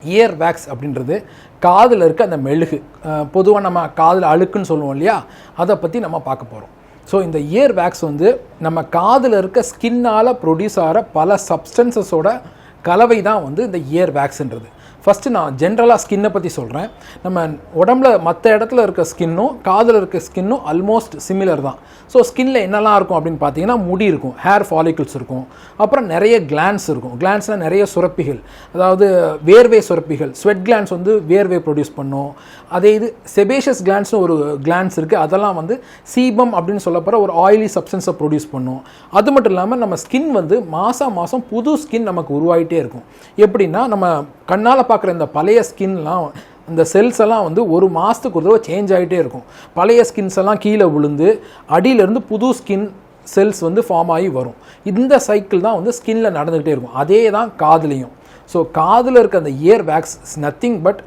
Year wax அப்படின்றது காதில் இருக்க அந்த மெழுகு, பொதுவாக நம்ம காதில் அழுக்குன்னு சொல்லுவோம் இல்லையா, அதை பற்றி நம்ம பார்க்க போகிறோம். ஸோ இந்த இயர் வேக்ஸ் வந்து நம்ம காதில் இருக்க ஸ்கின்னால் ப்ரொடியூஸ் ஆகிற பல சப்ஸ்டன்சஸோட கலவை தான் வந்து இந்த இயர் வேக்ஸ்ன்றது. ஃபஸ்ட்டு நான் ஜென்ரலாக ஸ்கின்னை பற்றி சொல்கிறேன். நம்ம உடம்புல மற்ற இடத்துல இருக்க ஸ்கின்னும் காதில் இருக்க ஸ்கின்னும் ஆல்மோஸ்ட் சிமிலர் தான். ஸோ ஸ்கின்னில் என்னெல்லாம் இருக்கும் அப்படின்னு பார்த்தீங்கன்னா, முடி இருக்கும், ஹேர் ஃபாலிக்கிள்ஸ் இருக்கும், அப்புறம் நிறைய கிளான்ஸ் இருக்கும். கிளான்ஸ்னால் நிறைய சுரப்பிகள், அதாவது வேர்வை சுரப்பிகள். ஸ்வெட் கிளான்ஸ் வந்து வேர்வை ப்ரொடியூஸ் பண்ணும். அதே இது செபேஷியஸ் கிளான்ஸ்னு ஒரு கிளான்ஸ் இருக்குது, அதெல்லாம் வந்து சீபம் அப்படின்னு சொல்லப்போகிற ஒரு ஆயிலி சப்ஸ்டன்ஸை ப்ரொடியூஸ் பண்ணும். அது மட்டும் இல்லாமல் நம்ம ஸ்கின் வந்து மாதம் புது ஸ்கின் நமக்கு உருவாகிட்டே இருக்கும். எப்படின்னா, நம்ம கண்ணால் பார்க்குற இந்த பழைய ஸ்கின்லாம், இந்த செல்ஸ் எல்லாம் வந்து ஒரு மாதத்துக்கு ஒரு தடவை சேஞ்ச் ஆகிட்டே இருக்கும். பழைய ஸ்கின்ஸ் எல்லாம் கீழே விழுந்து அடியிலேருந்து புது ஸ்கின் செல்ஸ் வந்து ஃபார்ம் ஆகி வரும். இந்த சைக்கிள் தான் வந்து ஸ்கின்னில் நடந்துக்கிட்டே இருக்கும். அதே தான் காதுலேயும். ஸோ காதில் இருக்க அந்த year wax is nothing but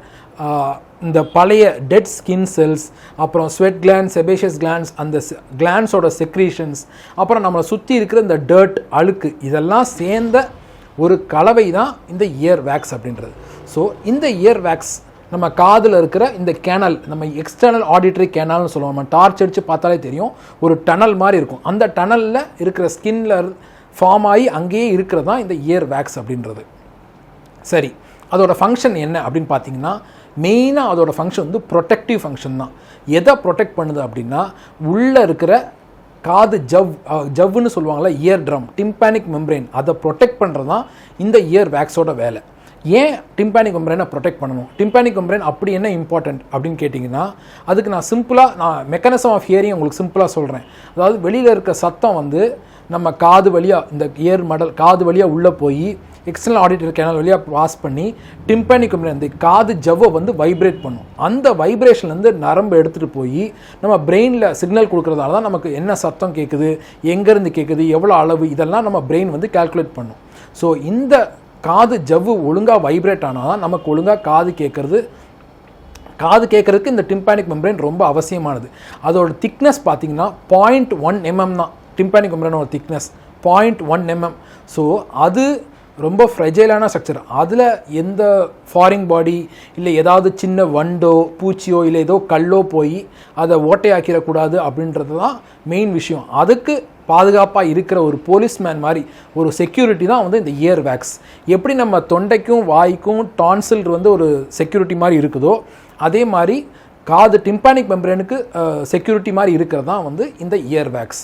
இந்த பழைய டெட் ஸ்கின் செல்ஸ், அப்புறம் ஸ்வெட் கிளான்ஸ், செபேஷியஸ் கிளான்ஸ், அந்த கிளான்ஸோட செக்ரீஷன்ஸ், அப்புறம் நம்மளை சுற்றி இருக்கிற இந்த டர்ட், அழுக்கு, இதெல்லாம் சேர்ந்த ஒரு கலவை தான் இந்த இயர் வேக்ஸ் அப்படின்றது. ஸோ இந்த இயர் வேக்ஸ் நம்ம காதில் இருக்கிற இந்த கேனல், நம்ம எக்ஸ்டர்னல் ஆடிட்டரி கேனல்னு சொல்லுவோம். நம்ம டார்ச் அடித்து பார்த்தாலே தெரியும், ஒரு டனல் மாதிரி இருக்கும். அந்த டனலில் இருக்கிற ஸ்கின்ல ஃபார்ம் ஆகி அங்கேயே இருக்கிறது தான் இந்த இயர் வேக்ஸ் அப்படின்றது. சரி, அதோட ஃபங்க்ஷன் என்ன அப்படின்னு பார்த்தீங்கன்னா, மெயினாக அதோட ஃபங்க்ஷன் வந்து ப்ரொடெக்டிவ் ஃபங்க்ஷன் தான். எதை ப்ரொடெக்ட் பண்ணுது அப்படின்னா, உள்ளே இருக்கிற காது ஜவ்வுன்னு சொல்லுவாங்களா, இயர் ட்ரம், டிம்பானிக் மெம்பரேன், அதை ப்ரொடெக்ட் பண்ணுறது தான் இந்த இயர் வேக்ஸோட வேலை. ஏன் டிம்பானிக் மெம்பரேனை ப்ரொடெக்ட் பண்ணணும்? டிம்பானிக் மெம்பரேன் அப்படி என்ன இம்பார்ட்டன்ட் அப்படின்னு கேட்டிங்கன்னா, அதுக்கு நான் மெக்கானிசம் ஆஃப் ஹியரிங் உங்களுக்கு சிம்பிளாக சொல்கிறேன். அதாவது வெளியில் இருக்க சத்தம் வந்து நம்ம காது வழியாக, இந்த இயர் மடல் காது வழியாக உள்ளே போய் எக்ஸ்டர்னல் ஆடிட்டரி கேனல் வழியாக பாஸ் பண்ணி டிம்பானிக் மெம்பரேன், இந்த காது ஜவ்வை வந்து வைப்ரேட் பண்ணும். அந்த வைப்ரேஷன்லேருந்து நரம்பு எடுத்துகிட்டு போய் நம்ம பிரெயினில் சிக்னல் கொடுக்குறதால தான் நமக்கு என்ன சத்தம் கேட்குது, எங்கேருந்து கேட்குது, எவ்வளோ அளவு, இதெல்லாம் நம்ம பிரெயின் வந்து கால்குலேட் பண்ணும். ஸோ இந்த காது ஜவ்வு ஒழுங்காக வைப்ரேட் ஆனால் தான் நமக்கு ஒழுங்காக காது கேட்குறதுக்கு இந்த டிம்பானிக் மெம்பரேன் ரொம்ப அவசியமானது. அதோட திக்னஸ் பார்த்தீங்கன்னா 0.1 mm தான் டிம்பானிக் மெம்பரேனோட திக்னஸ், 0.1 mm. ஸோ அது ரொம்ப ஃப்ரெஜைலான ஸ்ட்ரக்சர். அதில் எந்த ஃபாரின் பாடி இல்லை ஏதாவது சின்ன வண்டோ, பூச்சியோ, இல்லை ஏதோ கல்லோ போய் அதை ஓட்டையாக்கிடக்கூடாது அப்படின்றது தான் மெயின் விஷயம். அதுக்கு பாதுகாப்பாக இருக்கிற ஒரு போலீஸ்மேன் மாதிரி ஒரு செக்யூரிட்டி தான் வந்து இந்த இயர் வேக்ஸ். எப்படி நம்ம தொண்டைக்கும் வாய்க்கும் டான்சில் வந்து ஒரு செக்யூரிட்டி மாதிரி இருக்குதோ, அதே மாதிரி காது டிம்பானிக் மெம்பரேனுக்கு செக்யூரிட்டி மாதிரி இருக்கிறது தான் வந்து இந்த இயர் வேக்ஸ்.